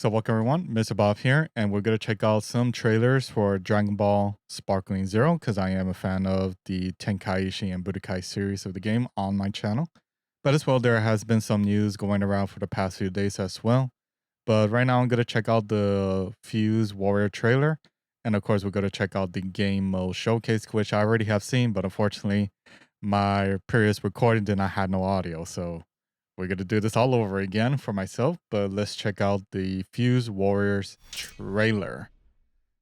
So welcome everyone, Mr. Bob here, and we're going to check out some trailers for Dragonball Sparking Zero because I am a fan of the Tenkaichi and Budokai series of the game on my channel. But as well, there has been some news going around for the past few days as well. But right now I'm going to check out the Fuse Warrior trailer, and of course we're going to check out the game mode showcase, which I already have seen, but unfortunately my previous recording did not have no audio, so we're going to do this all over again for myself, but let's check out the Fuse Warriors trailer.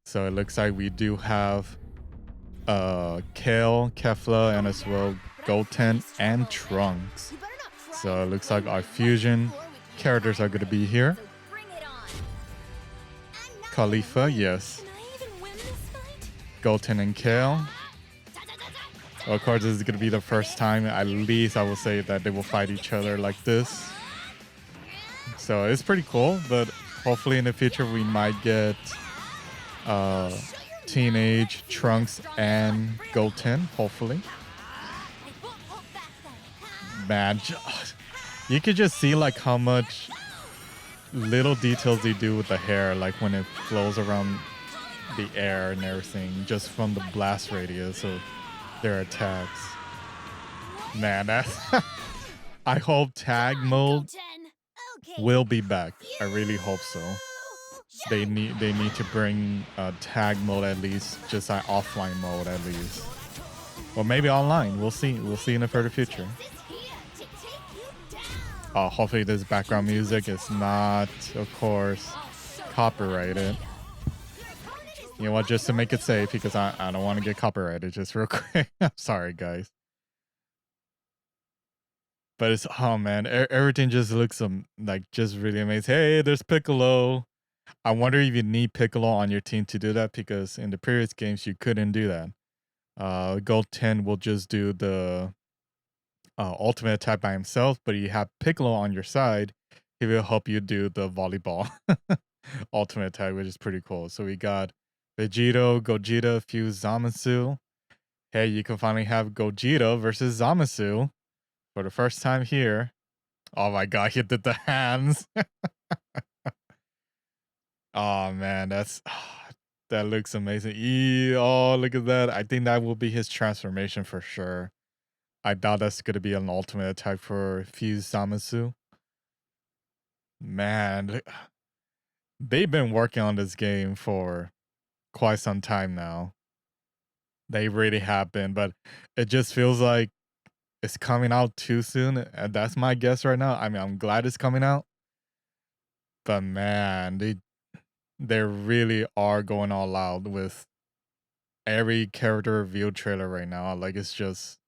So it looks like we do have Kale, Kefla, and as well Goten and Trunks. So it looks like our fusion characters are going to be here. Khalifa, yes. Goten and Kale. Of course, this is going to be the first time, at least I will say, that they will fight each other like this. So it's pretty cool, but hopefully in the future we might get Teenage Trunks and Goten, hopefully. Man, you could just see like how much little details they do with the hair, like when it flows around the air and everything, just from the blast radius of their attacks. Man, that's I hope tag mode will be back. I really hope so. They need to bring tag mode, at least just an offline mode at least, or maybe online. We'll see in the further future. Hopefully this background music is not, of course, copyrighted. You know what, just to make it safe, because I don't want to get copyrighted, just real quick. I'm sorry, guys. But it's, oh man, everything just looks like just really amazing. Hey, there's Piccolo. I wonder if you need Piccolo on your team to do that, because in the previous games you couldn't do that. Goten will just do the ultimate attack by himself, but you have Piccolo on your side, he will help you do the volleyball ultimate attack, which is pretty cool. So we got Vegito, Gogeta, Fuse, Zamasu. Hey, you can finally have Gogeta versus Zamasu for the first time here. Oh my god, he did the hands. Oh man, that looks amazing. Oh, look at that. I think that will be his transformation for sure. I doubt that's going to be an ultimate attack for Fuse Zamasu. Man, they've been working on this game for quite some time now. They really have been, but it just feels like it's coming out too soon, and that's my guess right now. I mean, I'm glad it's coming out, but man, they really are going all out with every character reveal trailer right now. Like, it's just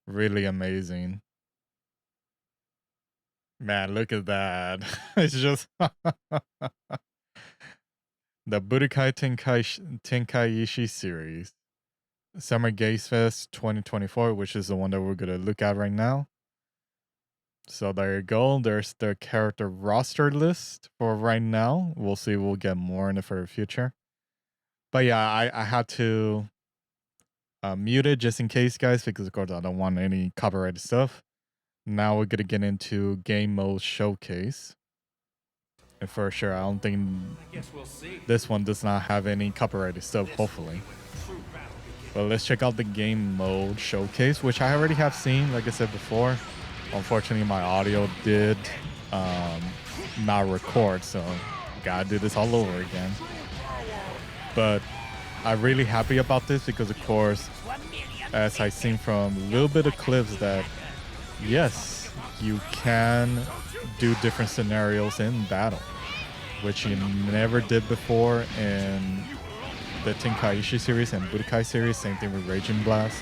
really amazing. Man, look at that. It's just the Budokai Tenkaichi series. Summer Games Fest 2024, which is the one that we're going to look at right now. So there you go. There's the character roster list for right now. We'll see. We'll get more in the further future. But yeah, I had to mute it just in case, guys, because of course I don't want any copyrighted stuff. Now we're going to get into game mode showcase. And for sure, I don't think this one does not have any copyrighted stuff, hopefully. But let's check out the game mode showcase, which I already have seen, like I said before. Unfortunately, my audio did not record, so gotta do this all over again. But I'm really happy about this because, of course, as I've seen from a little bit of clips, that yes, you can do different scenarios in battle, which you never did before in the Tenkaichi series and Budokai series. Same thing with Raging Blast.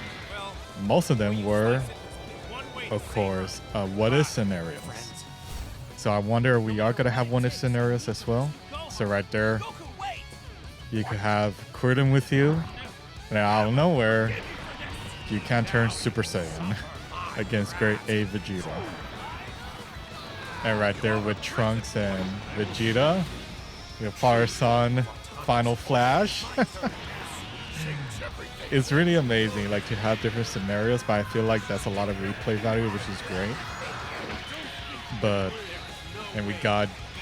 Most of them were, of course, what if scenarios. So I wonder, we are gonna have what if scenarios as well. So right there, you could have Cruden with you, and out of nowhere, you can turn Super Saiyan against Great A Vegeta. And right there with Trunks and Vegeta, your Fire Sun Final Flash. It's really amazing, like, to have different scenarios, but I feel like that's a lot of replay value, which is great. But, and we got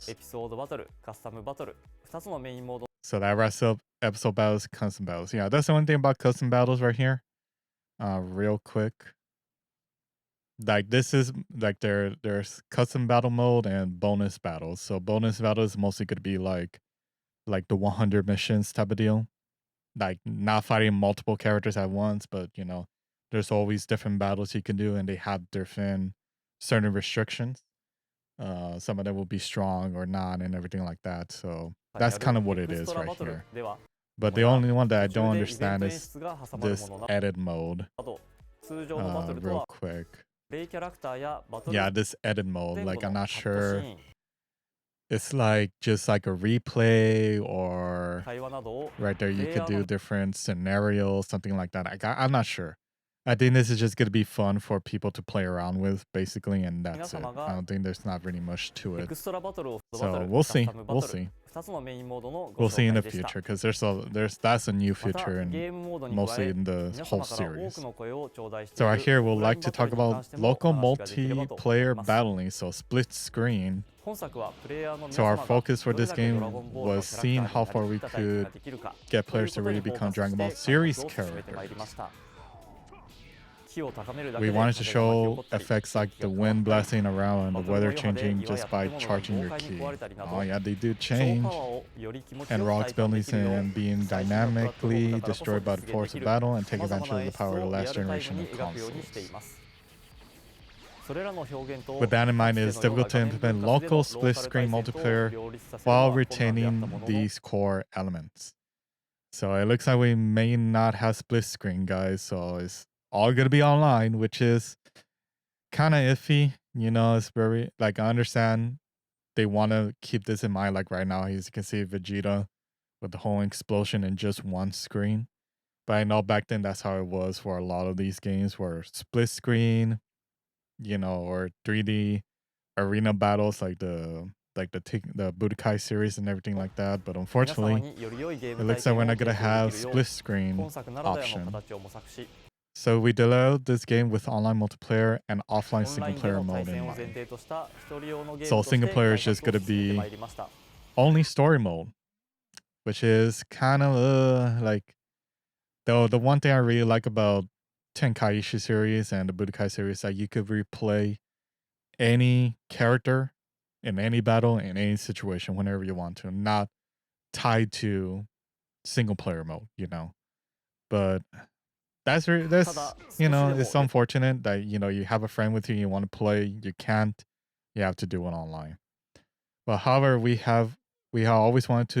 battles. エピソードバトル、カスタムバトル、2つのメインモード So that wraps up episode battles, custom battles. Yeah, that's the one thing about custom battles right here. Real quick. Like this is like there's custom battle mode and bonus battles. So bonus battles mostly could be like the 100 missions type of deal. like not fighting multiple characters at once, but you know, there's always different battles you can do, and they have different certain restrictions. Some of them will be strong or not, and everything like that. So that's kind of what it is right here. But the only one that I don't understand is this edit mode. Real quick. Yeah, this edit mode. Like, I'm not sure. It's like just like a replay, or right there you could do different scenarios, something like that. I'm not sure. I think this is just going to be fun for people to play around with, basically, and that's it. I don't think there's not really much to it. So we'll see. We'll see. We'll see in the future, because that's a new feature, and mostly in the whole series. So right here, we'll like to talk about local multiplayer battling, so split screen. So our focus for this game was seeing how far we could get players to really become Dragon Ball series characters. We wanted to show effects like the wind blasting around and the weather changing just by charging your key. Oh yeah, they do change. And rocks, buildings, and being dynamically destroyed by the force of battle and take advantage of the power of the last generation of consoles. With that in mind, it is difficult to implement local split-screen multiplayer while retaining these core elements. So it looks like we may not have split-screen, guys, so it's all going to be online, which is kind of iffy. You know, it's very, like, I understand they want to keep this in mind. Like right now, as you can see Vegeta with the whole explosion in just one screen. But I know back then that's how it was for a lot of these games, where split-screen, you know, or 3D arena battles like the Budokai series and everything like that. But unfortunately, it looks like we're not gonna have split screen option. So we developed this game with online multiplayer and offline single player mode in mind. So single player is just gonna be only story mode, which is kind of like the one thing I really like about Tenkaichi series and the Budokai series, that you could replay any character in any battle, in any situation, whenever you want to, not tied to single player mode, you know. But that's you know, it's unfortunate that, you know, you have a friend with you want to play, you can't, you have to do it online. But however, we have always wanted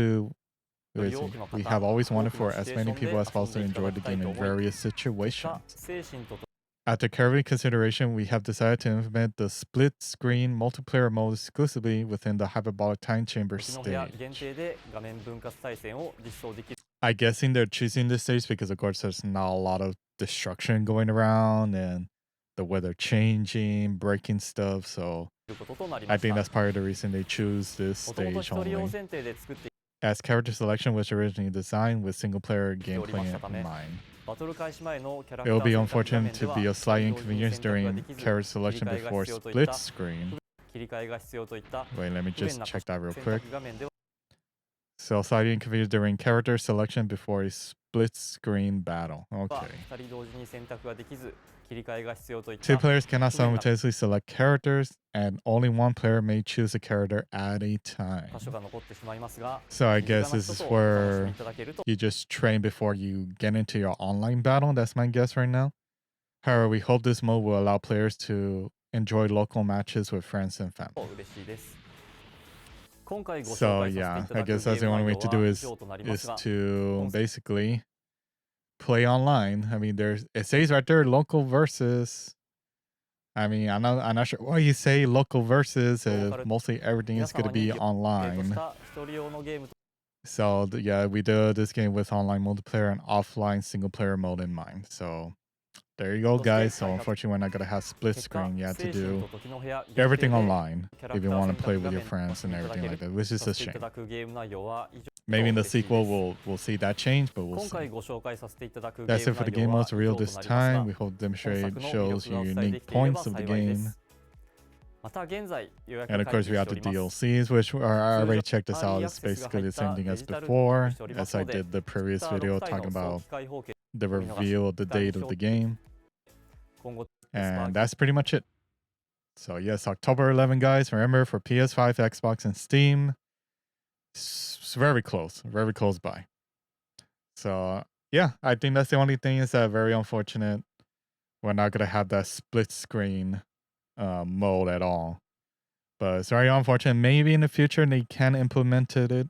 for as many people as possible to enjoy the game in various situations. After careful consideration, we have decided to implement the split-screen multiplayer mode exclusively within the hyperbolic time chamber stage. I'm guessing they're choosing this stage because, of course, there's not a lot of destruction going around and the weather changing, breaking stuff. So I think that's part of the reason they choose this stage only, as character selection was originally designed with single-player gameplay in mind. It will be unfortunate to be a slight inconvenience during character selection before split screen. Wait, let me just check that real quick. So slight inconvenience during character selection before a split screen battle. Okay. Two players cannot simultaneously select characters, and only one player may choose a character at a time. So I guess this is where you just train before you get into your online battle. That's my guess right now. However, we hope this mode will allow players to enjoy local matches with friends and family. So yeah, I guess that's the only way to do is to basically play online. I mean, it says right there local versus. I mean, I'm not sure why you say local versus if mostly everything is going to be online. So yeah, we did this game with online multiplayer and offline single player mode in mind. So there you go, guys. So unfortunately, we're not going to have split screen. You have to do everything online if you want to play with your friends and everything like that, which is a shame. Maybe in the sequel we'll see that change, but we'll see. That's it for the game modes revealed this time. We hope demonstrate shows you unique points of the game. And of course we have the DLCs, which I already checked this out. It's basically the same thing as before, as I did the previous video talking about the reveal of the date of the game. And that's pretty much it. So yes, October 11, guys. Remember, for PS5, Xbox, and Steam. It's very close by. So yeah, I think that's the only thing is that very unfortunate. We're not gonna have that split screen mode at all. But it's very unfortunate. Maybe in the future they can implement it.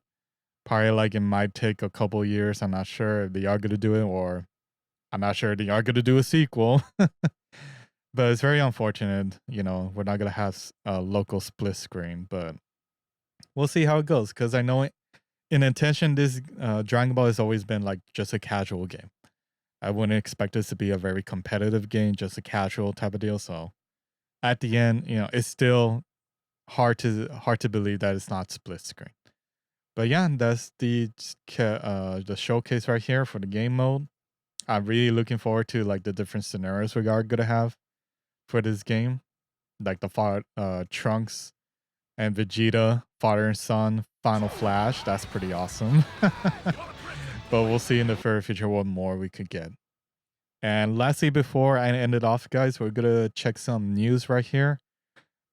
Probably like it might take a couple years. I'm not sure if they are gonna do it, or I'm not sure they are gonna do a sequel. But it's very unfortunate. We're not gonna have a local split screen, but we'll see how it goes. Because I know in intention, this Dragon Ball has always been like just a casual game. I wouldn't expect this to be a very competitive game, just a casual type of deal. So at the end, it's still hard to believe that it's not split screen. But yeah, that's the showcase right here for the game mode. I'm really looking forward to like the different scenarios we are gonna have for this game, like the Trunks and Vegeta, father and son, final flash. That's pretty awesome. But we'll see in the very future what more we could get. And lastly, before I end it off, guys, we're gonna check some news right here.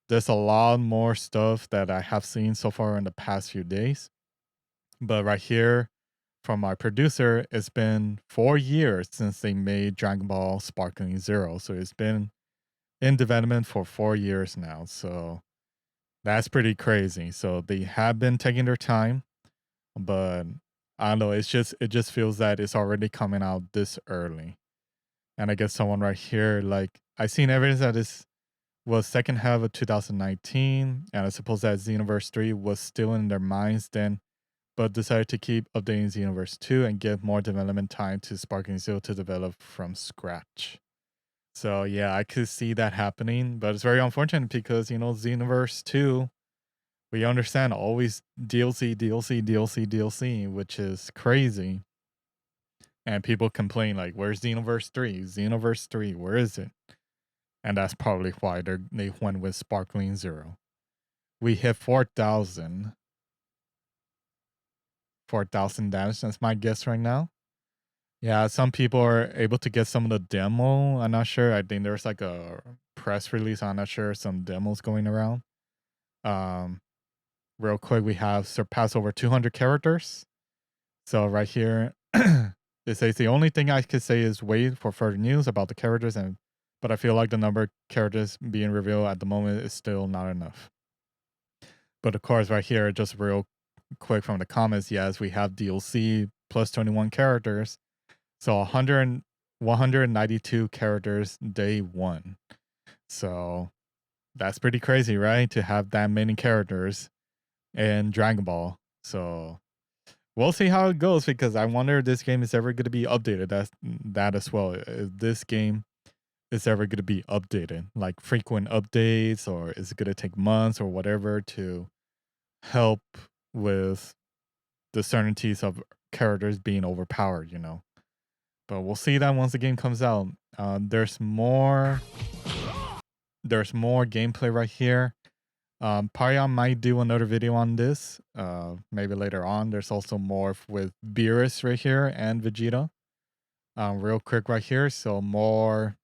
There's a lot more stuff that I have seen so far in the past few days. But right here, from my producer, it's been 4 years since they made Dragon Ball Sparking Zero. So it's been in development for 4 years now. So that's pretty crazy. So they have been taking their time, but I don't know. It just feels that it's already coming out this early. And I guess someone right here, like I seen evidence that this was second half of 2019, and I suppose that Xenoverse 3 was still in their minds then, but decided to keep updating Xenoverse 2 and give more development time to Sparking Zero to develop from scratch. So yeah, I could see that happening, but it's very unfortunate because Xenoverse 2, we understand always DLC, DLC, DLC, DLC, which is crazy. And people complain like, "Where's Xenoverse 3? Xenoverse 3, where is it?" And that's probably why they went with Sparkling Zero. We hit 4,000 damage. That's my guess right now. Yeah, some people are able to get some of the demo. I'm not sure. I think there's like a press release. I'm not sure. Some demos going around. Um, Real quick, we have surpassed over 200 characters. So right here, it says the only thing I could say is wait for further news about the characters, but I feel like the number of characters being revealed at the moment is still not enough. But of course, right here, just real quick from the comments, yes, we have DLC plus 21 characters. So 192 characters day one. So that's pretty crazy, right? To have that many characters in Dragon Ball. So we'll see how it goes because I wonder if this game is ever going to be updated. That's that as well. If this game is ever going to be updated, like frequent updates, or is it going to take months or whatever to help with the certainties of characters being overpowered. But we'll see that once the game comes out. There's more gameplay right here. Paryan might do another video on this, maybe later on. There's also more with Beerus right here and Vegeta. Real quick right here. So more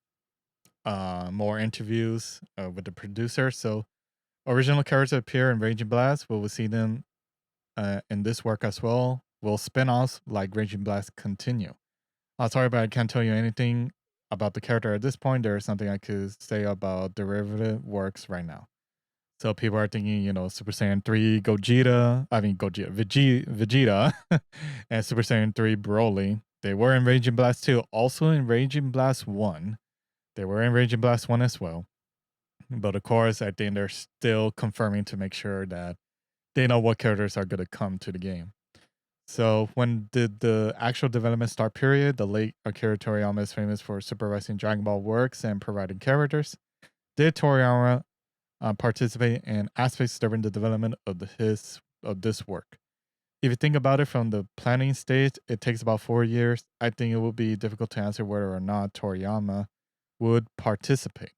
interviews with the producer. So original characters appear in Raging Blast. We'll see them in this work as well. Will spin-offs like Raging Blast continue? Sorry, but I can't tell you anything about the character at this point. There is something I could say about derivative works right now. So people are thinking, Super Saiyan 3 Vegeta, and Super Saiyan 3 Broly. They were in Raging Blast 2, also in Raging Blast 1. They were in Raging Blast 1 as well. But of course, I think they're still confirming to make sure that they know what characters are going to come to the game. So when did the actual development start period? The late Akira Toriyama is famous for supervising Dragon Ball works and providing characters. Did Toriyama participate in aspects during the development of this work? If you think about it from the planning stage, it takes about 4 years. I think it would be difficult to answer whether or not Toriyama would participate.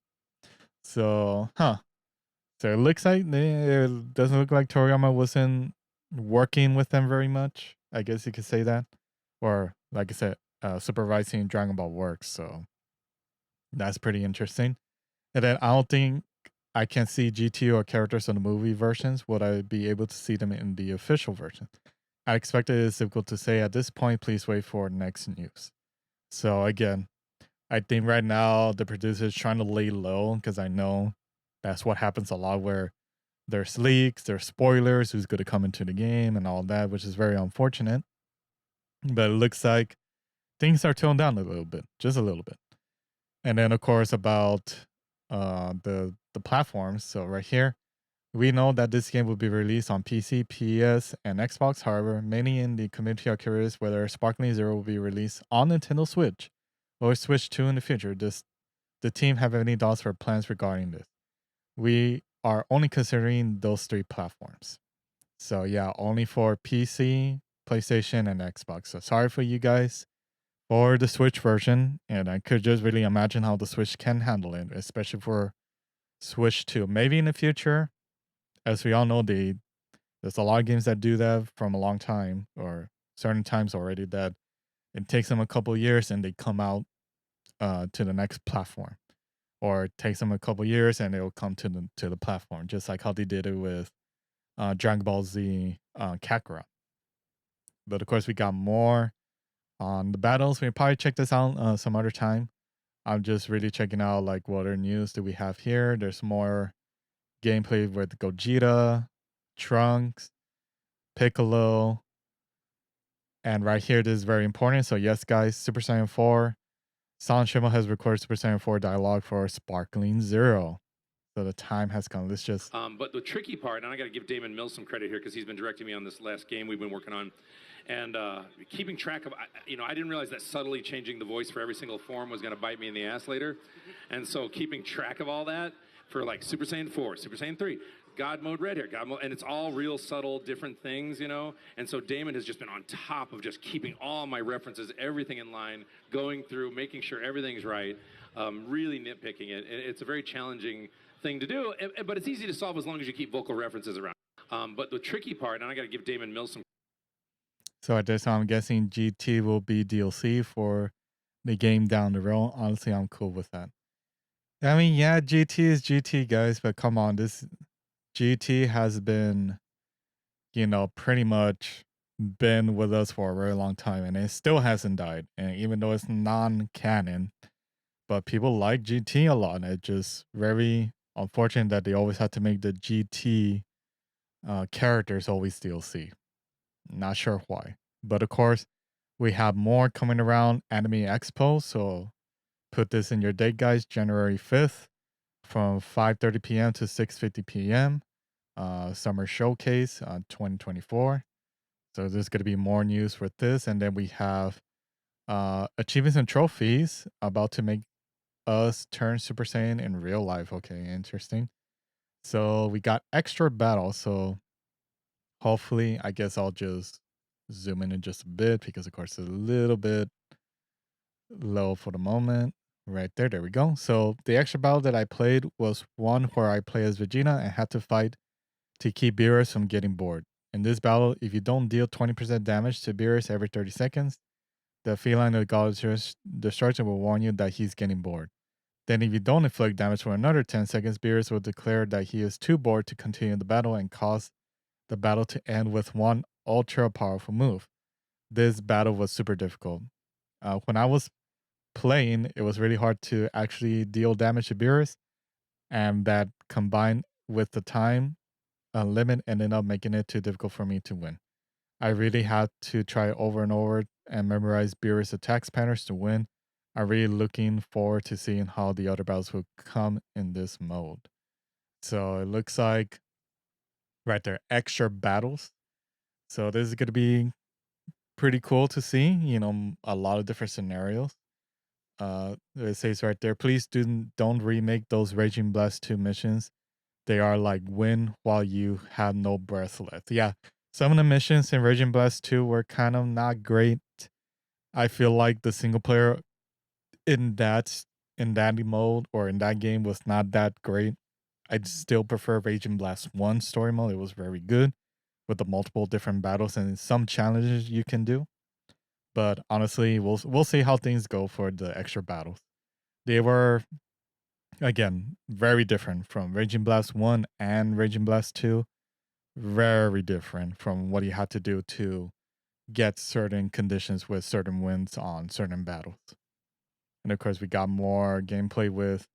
So, So it looks like it doesn't look like Toriyama wasn't working with them very much. I guess you could say that. Or, like I said, supervising Dragon Ball works. So that's pretty interesting. And then I don't think I can see GT or characters on the movie versions. Would I be able to see them in the official version? I expect it is difficult to say at this point. Please wait for next news. So again, I think right now the producer is trying to lay low because I know that's what happens a lot where there's leaks, there's spoilers, who's going to come into the game and all that, which is very unfortunate. But it looks like things are toned down a little bit, just a little bit. And then of course about the platforms. So right here, we know that this game will be released on PC, PS, and Xbox. However, many in the community are curious whether Sparking Zero will be released on Nintendo Switch or Switch 2 in the future. Does the team have any thoughts or plans regarding this? We are only considering those 3 platforms. So yeah, only for PC, PlayStation, and Xbox. So sorry for you guys for the Switch version. And I could just really imagine how the Switch can handle it, especially for Switch 2. Maybe in the future, as we all know, there's a lot of games that do that from a long time or certain times already that it takes them a couple years and they come out to the next platform, or it takes them a couple years and it'll come to the platform, just like how they did it with Dragon Ball Z Kakarot. But of course, we got more on the battles. We probably check this out some other time. I'm just really checking out like what other news do we have here. There's more gameplay with Gogeta, Trunks, Piccolo, and right here, this is very important. So yes, guys, Super Saiyan 4, Silent Shimo has recorded Super Saiyan 4 dialogue for Sparking Zero. So the time has come. Let's just... But the tricky part, and I got to give Damon Mills some credit here because he's been directing me on this last game we've been working on. And keeping track of, I didn't realize that subtly changing the voice for every single form was going to bite me in the ass later. And so keeping track of all that for like Super Saiyan 4, Super Saiyan 3, God mode red hair, God mode, and it's all real subtle, different things, And so Damon has just been on top of just keeping all my references, everything in line, going through, making sure everything's right, really nitpicking it. It's a very challenging thing to do, but it's easy to solve as long as you keep vocal references around. But the tricky part, and I got to give Damon Mills some. So at this time, I'm guessing GT will be DLC for the game down the road. Honestly, I'm cool with that. I mean, yeah, GT is GT, guys, but come on, this GT has been, pretty much been with us for a very long time, and it still hasn't died. And even though it's non-canon, but people like GT a lot, and it's just very unfortunate that they always have to make the GT characters always DLC. Not sure why. But of course, we have more coming around Anime Expo, so put this in your date, guys. January 5th from 5:30 p.m. to 6:50 p.m. Summer Showcase 2024. So there's going to be more news with this. And then we have achievements and trophies about to make us turn Super Saiyan in real life. Okay, interesting. So we got extra battles. So hopefully, I guess I'll just zoom in just a bit because, of course, it's a little bit low for the moment. Right there, there we go. So the extra battle that I played was one where I play as Vegeta and had to fight to keep Beerus from getting bored. In this battle, if you don't deal 20% damage to Beerus every 30 seconds, the feline of God Destruction will warn you that he's getting bored. Then if you don't inflict damage for another 10 seconds, Beerus will declare that he is too bored to continue the battle and cause the battle to end with one ultra powerful move. This battle was super difficult. When I was playing, it was really hard to actually deal damage to Beerus, and that combined with the time limit ended up making it too difficult for me to win. I really had to try over and over and memorize Beerus' attacks patterns to win. I'm really looking forward to seeing how the other battles will come in this mode. So it looks like right there, extra battles. So this is going to be pretty cool to see, a lot of different scenarios. It says right there, please don't remake those Raging Blast 2 missions. They are like win while you have no breath left. Yeah, some of the missions in Raging Blast 2 were kind of not great. I feel like the single player in that mode or in that game was not that great. I still prefer Raging Blast 1 story mode. It was very good with the multiple different battles and some challenges you can do. But honestly, we'll see how things go for the extra battles. They were, again, very different from Raging Blast 1 and Raging Blast 2. Very different from what you had to do to get certain conditions with certain wins on certain battles. And of course, we got more gameplay with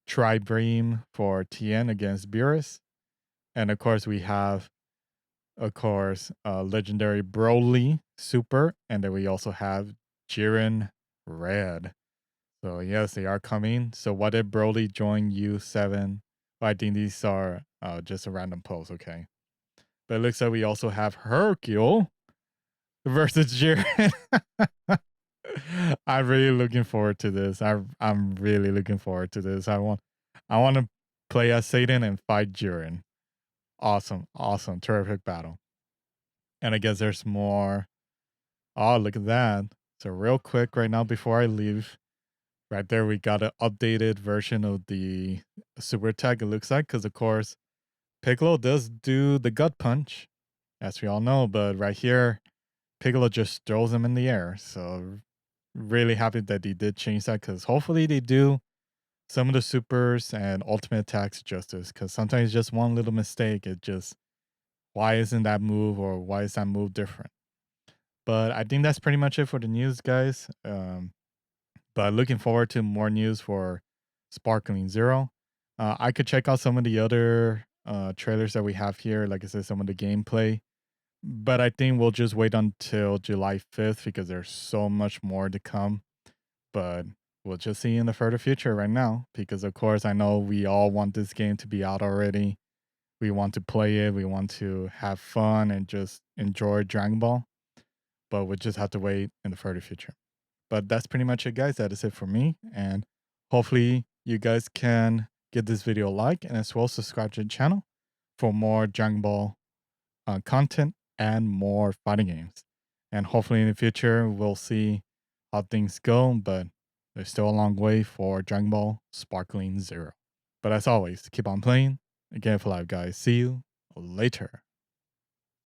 Tri-Beam for TN against Beerus. And of course, we have, legendary Broly Super. And then we also have Jiren Red. So yes, they are coming. So what did Broly join U7? Well, I think these are just a random post, okay. But it looks like we also have Hercule versus Jiren. I'm really looking forward to this. I'm really looking forward to this. I want to play as Satan and fight Jiren. Awesome, terrific battle. And I guess there's more. Oh, look at that. So real quick right now before I leave, right there we got an updated version of the super attack, it looks like, because of course Piccolo does do the gut punch, as we all know, but right here Piccolo just throws him in the air. So really happy that they did change that, because hopefully they do some of the supers and ultimate attacks justice, because sometimes just one little mistake, it just, why isn't that move, or why is that move different? But I think that's pretty much it for the news, guys. But looking forward to more news for Sparking Zero. I could check out some of the other trailers that we have here, like I said, some of the gameplay. But I think we'll just wait until July 5th because there's so much more to come. But we'll just see in the further future right now, because of course I know we all want this game to be out already. We want to play it. We want to have fun and just enjoy Dragon Ball. But we'll just have to wait in the further future. But that's pretty much it, guys. That is it for me. And hopefully you guys can give this video a like, and as well subscribe to the channel for more Dragon Ball content and more fighting games. And hopefully in the future we'll see how things go, but there's still a long way for Dragon Ball Sparking Zero. But as always, keep on playing. Again for live, guys. See you later.